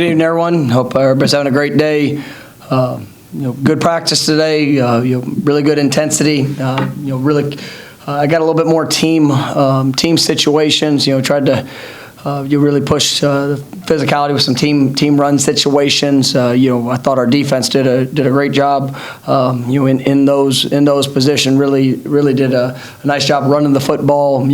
Good evening, everyone. Hope everybody's having a great day. Good practice today. Really good intensity. Really, I got a little bit more team situations. Tried to really push the physicality with some team run situations. I thought our defense did a great job. In those positions, really did a nice job running the football.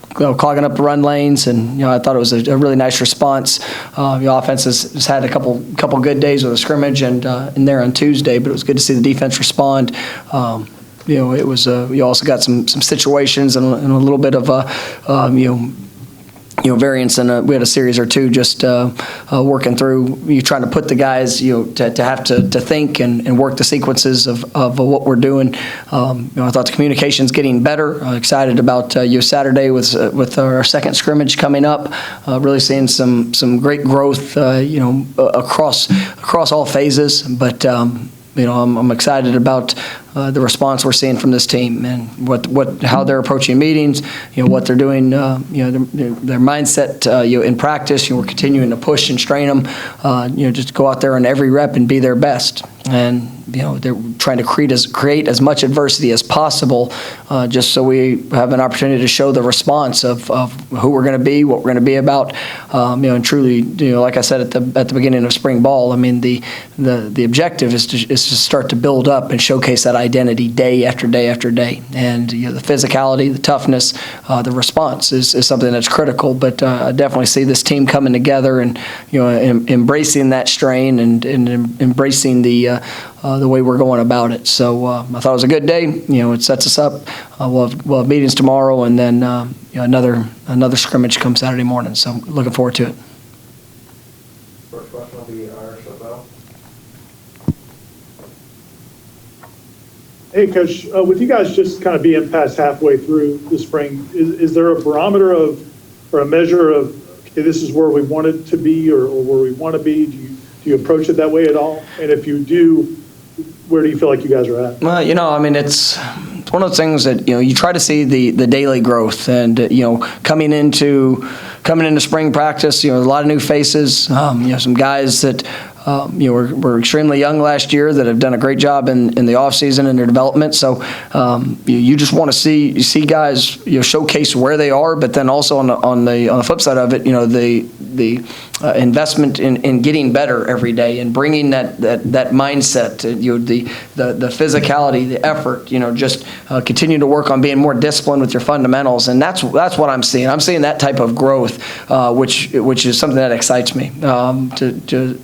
Clogging up the run lanes, and I thought it was a really nice response. The offense has had a couple good days with a scrimmage and in there on Tuesday, but it was good to see the defense respond. It was you also got some situations and a little bit of variance, and we had a series or two just working through. You trying to put the guys to have to think and work the sequences of what we're doing. I thought the communication's getting better. Excited about Saturday with our second scrimmage coming up. Really seeing some great growth across all phases, but I'm excited about the response we're seeing from this team and how they're approaching meetings, what they're doing, their mindset, in practice. We're continuing to push and strain them, just go out there in every rep and be their best. And they're trying to create as much adversity as possible, just so we have an opportunity to show the response of who we're going to be, what we're going to be about, and truly, like I said at the beginning of spring ball. I mean, the objective is to start to build up and showcase that identity day after day after day, and the physicality, the toughness, the response is something that's critical. But I definitely see this team coming together and embracing that strain and embracing the way we're going about it. So I thought it was a good day. It sets us up. We'll have meetings tomorrow, and then another scrimmage come Saturday morning. So looking forward to it. First question will be Irish Norvell. Hey, Coach, with you guys just kind of being past halfway through the spring, is there a barometer or a measure of, okay, this is where we want it to be or where we want to be? Do you approach it that way at all? And if you do, where do you feel like you guys are at? Well, it's one of those things that you try to see the daily growth, and coming into spring practice, a lot of new faces, some guys that were extremely young last year that have done a great job in the offseason and their development. So you just want to see guys showcase where they are, but then also on the flip side of it, the investment in getting better every day and bringing that mindset, the physicality, the effort, just continue to work on being more disciplined with your fundamentals, and that's what I'm seeing. I'm seeing that type of growth, which is something that excites me. To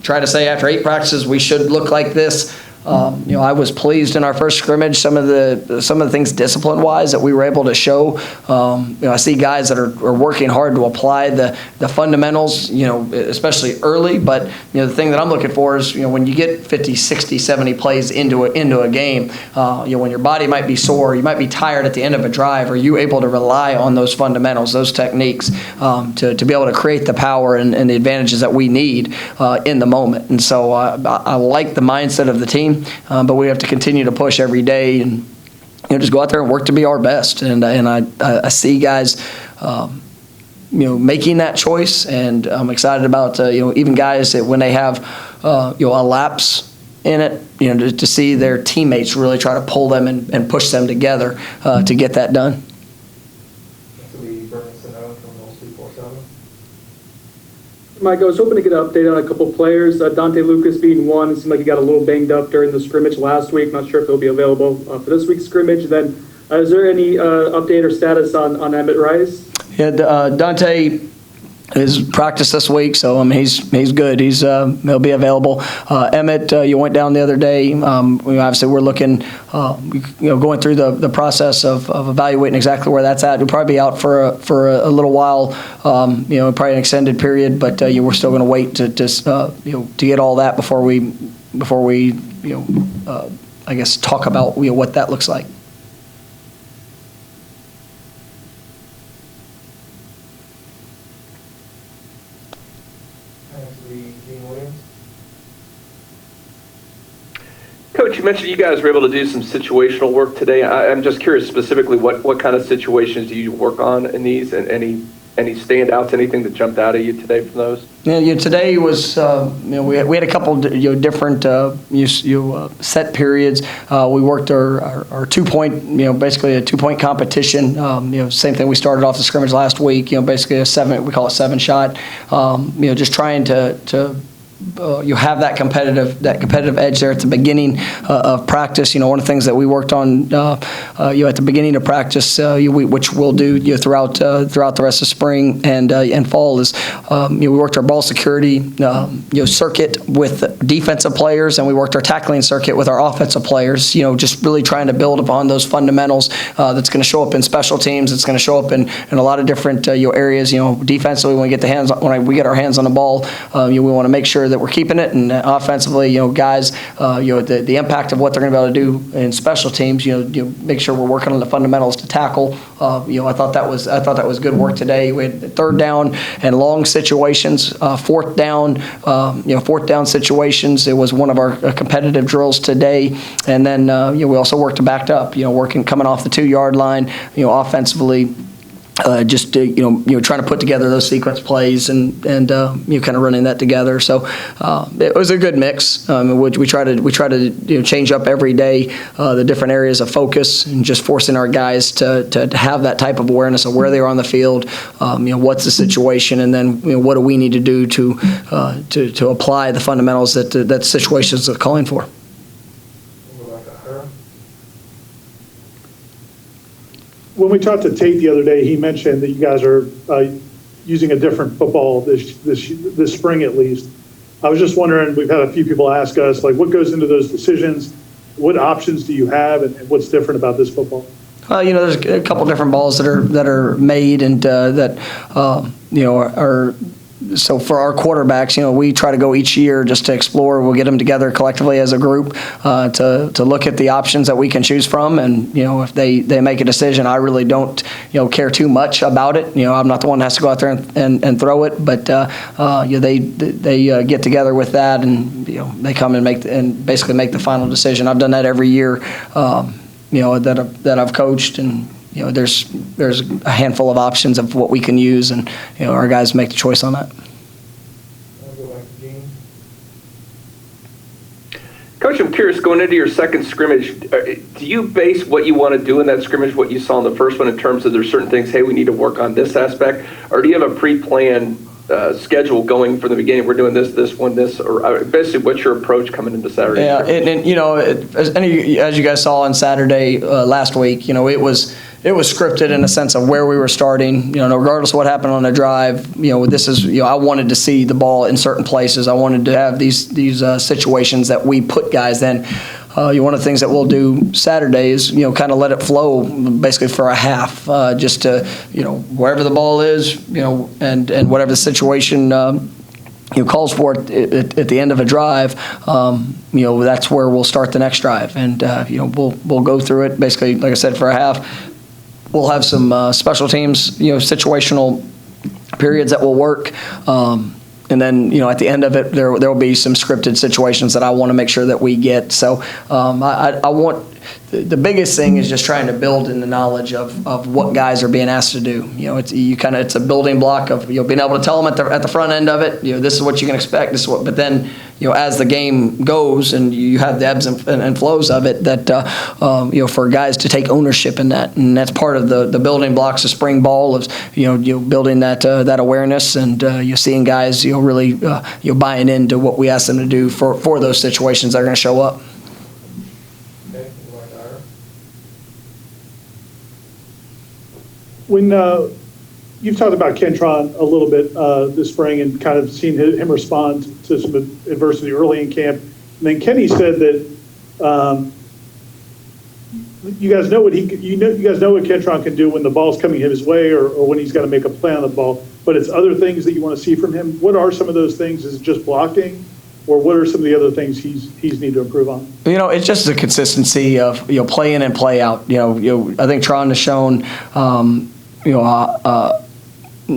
try to say after 8 practices we should look like this. I was pleased in our first scrimmage, some of the things discipline-wise that we were able to show. I see guys that are working hard to apply the fundamentals, especially early. But the thing that I'm looking for is when you get 50, 60, 70 plays into a game, when your body might be sore, you might be tired at the end of a drive. Are you able to rely on those fundamentals, those techniques, to be able to create the power and the advantages that we need in the moment? And so I like the mindset of the team. But we have to continue to push every day and just go out there and work to be our best. And I see guys making that choice, and I'm excited about even guys that when they have a lapse in it, to see their teammates really try to pull them and push them together to get that done. Mike, I was hoping to get an update on a couple players. Dante Lucas being one. It seemed like he got a little banged up during the scrimmage last week. Not sure if he'll be available for this week's scrimmage. Then, is there any update or status on Emmett Rice? Yeah, Dante is practiced this week, so he's good. He'll be available. Emmett, you went down the other day. Obviously we're looking, going through the process of evaluating exactly where that's at. We'll probably be out for a little while, probably an extended period, but we're still going to wait to get all that before we I guess talk about what that looks like. Coach, you mentioned you guys were able to do some situational work today. I'm just curious specifically what kind of situations do you work on in these, and any Any standouts, anything that jumped out at you today from those? Yeah, today was, we had a couple, different, set periods. We worked our 2-point, basically a 2-point competition. Same thing. We started off the scrimmage last week. Basically we call it 7-shot. Just trying to you have that competitive edge there at the beginning of practice. One of the things that we worked on, at the beginning of practice, which we'll do throughout the rest of spring and fall, is we worked our ball security circuit with defensive players, and we worked our tackling circuit with our offensive players. Just really trying to build upon those fundamentals. That's going to show up in special teams. It's going to show up in a lot of different areas. Defensively, when we get our hands on the ball, we want to make sure that we're keeping it, and offensively, guys, the impact of what they're going to be able to do in special teams, make sure we're working on the fundamentals to tackle. I thought that was good work today. We had 3rd down and long situations, 4th down situations. It was one of our competitive drills today, and then we also worked to backed up, coming off the 2-yard line, offensively. Just trying to put together those sequence plays and kind of running that together. So it was a good mix. We try to change up every day the different areas of focus, and just forcing our guys to have that type of awareness of where they are on the field. What's the situation, and then what do we need to do to apply the fundamentals that situations are calling for. When we talked to Tate the other day, he mentioned that you guys are using a different football this spring, at least. I was just wondering, we've had a few people ask us, what goes into those decisions? What options do you have, and what's different about this football? There's a couple different balls that are made, and that are. So for our quarterbacks, we try to go each year just to explore. We'll get them together collectively as a group to look at the options that we can choose from. And, if they make a decision, I really don't, care too much about it. I'm not the one that has to go out there and throw it, but they get together with that, and, they come and basically make the final decision. I've done that every year, that I've coached, and there's a handful of options of what we can use, and our guys make the choice on that. I'll go back to Gene. Coach, I'm curious, going into your second scrimmage, do you base what you want to do in that scrimmage, what you saw in the first one, in terms of there's certain things, hey, we need to work on this aspect, or do you have a pre-planned schedule going from the beginning? We're doing this one, or basically, what's your approach coming into Saturday? Yeah, as you guys saw on Saturday last week, it was scripted in a sense of where we were starting. Regardless of what happened on the drive, I wanted to see the ball in certain places. I wanted to have these situations that we put guys in. One of the things that we'll do Saturday is, kind of let it flow basically for a half, just to, wherever the ball is, and whatever the situation calls for it at the end of a drive, that's where we'll start the next drive. And, we'll go through it basically, like I said, for a half. We'll have some special teams, situational periods that will work. And then, at the end of it, there will be some scripted situations that I want to make sure that we get. So I want the biggest thing is just trying to build in the knowledge of what guys are being asked to do. It's a building block of being able to tell them at the front end of it. This is what you can expect. This is what, but then as the game goes and you have the ebbs and flows of it, that for guys to take ownership in that, and that's part of the building blocks of spring ball of building that awareness, and you're seeing guys really buying into what we ask them to do for those situations that are going to show up. Okay, we'll go back to Ira. When you've talked about Kentron a little bit this spring, and kind of seen him respond to some adversity early in camp, and then Kenny said that you guys know what Kentron can do when the ball's coming his way, or when he's got to make a play on the ball. But it's other things that you want to see from him. What are some of those things? Is it just blocking, or what are some of the other things he's need to improve on? It's just the consistency of play in and play out. I think Tron has shown a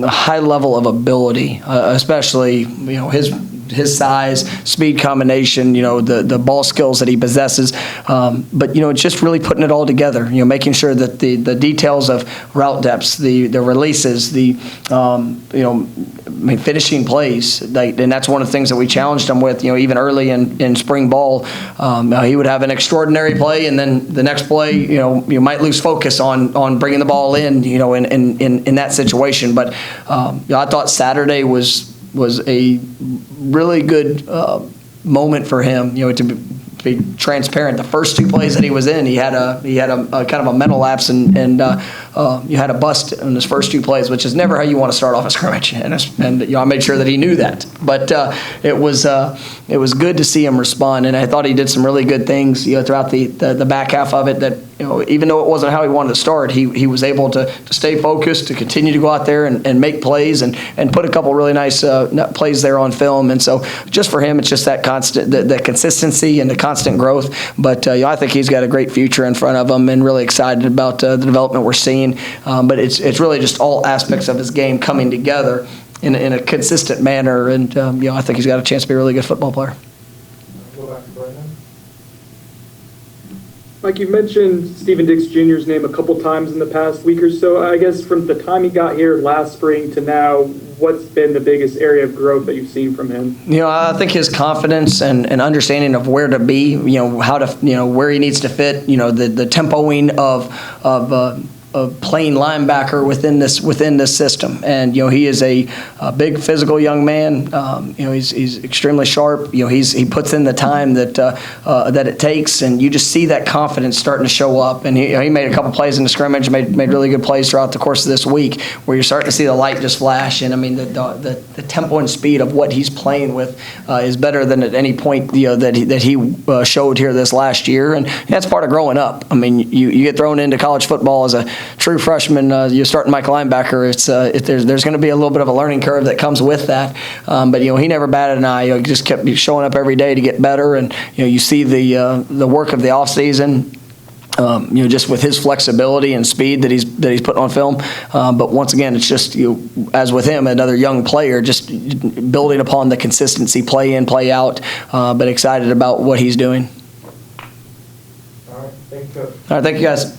high level of ability, especially his his size, speed combination, the ball skills that he possesses. But, it's just really putting it all together, making sure that the details of route depths, the releases, finishing plays, and that's one of the things that we challenged him with, even early in spring ball. He would have an extraordinary play, and then the next play, you might lose focus on bringing the ball in, in that situation. But I thought Saturday was a really good moment for him, to be transparent. The first two plays that he was in, he had a kind of a mental lapse, and you had a bust in his first two plays, which is never how you want to start off a scrimmage. And I made sure that he knew that. But it was good to see him respond, and I thought he did some really good things, throughout the back half of it. That even though it wasn't how he wanted to start, he was able to stay focused, to continue to go out there and make plays, and put a couple really nice plays there on film. And so just for him, it's just that constant, the consistency and the constant growth. But I think he's got a great future in front of him, and really excited about the development we're seeing. But it's really just all aspects of his game coming together in a consistent manner. And I think he's got a chance to be a really good football player. Go back to Brendan. Mike, you've mentioned Stephen Dix Jr.'s name a couple times in the past week or so. I guess from the time he got here last spring to now, what's been the biggest area of growth that you've seen from him? I think his confidence and understanding of where to be, how to, where he needs to fit, the tempoing of playing linebacker within this system. And he is a big physical young man. He's extremely sharp. He puts in the time that it takes, and you just see that confidence starting to show up. And he made a couple plays in the scrimmage, made really good plays throughout the course of this week, where you're starting to see the light just flash. And I mean the tempo and speed of what he's playing with is better than at any point that he showed here this last year. And that's part of growing up. I mean, you get thrown into college football as a true freshman, you're starting Mike linebacker. There's going to be a little bit of a learning curve that comes with that. But he never batted an eye. He just kept showing up every day to get better. And you see the work of the off season. Just with his flexibility and speed that he's putting on film. But once again, it's just as with him, another young player, just building upon the consistency, play in, play out. But excited about what he's doing. All right, thank you, Coach. All right, thank you guys.